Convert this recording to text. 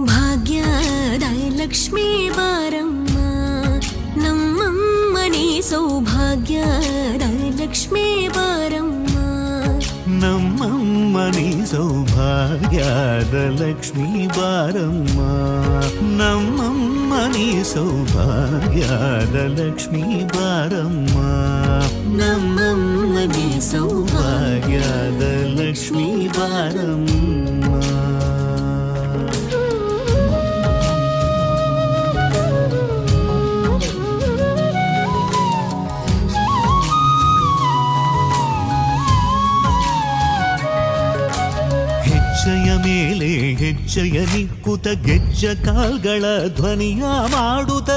ಭಾಗ್ಯದ ಲಕ್ಷ್ಮೀ ಬಾರಮ್ಮ ನಮ್ಮಮ್ಮನಿ ಸೌಭಾಗ್ಯದ ಲಕ್ಷ್ಮೀ ಬಾರಮ್ಮ ನಮ್ಮಮ್ಮನಿ ಸೌಭಾಗ್ಯದ ಲಕ್ಷ್ಮೀ ಬಾರಮ್ಮ ನಮ್ಮಮ್ಮನಿ ಸೌಭಾಗ್ಯದ ಲಕ್ಷ್ಮೀ ಬಾರಮ್ಮ ನಮ್ಮಮ್ಮನಿ ಸೌಭಾಗ್ಯದ ಲಕ್ಷ್ಮೀ ಬಾರಮ್ಮ. ಹೆಜ್ಜೆಯ ಮೇಲೆ ಹೆಜ್ಜೆಯ ನಿಕ್ಕುತ ಗೆಜ್ಜ ಕಾಲ್ಗಳ ಧ್ವನಿಯ ಮಾಡುತ್ತ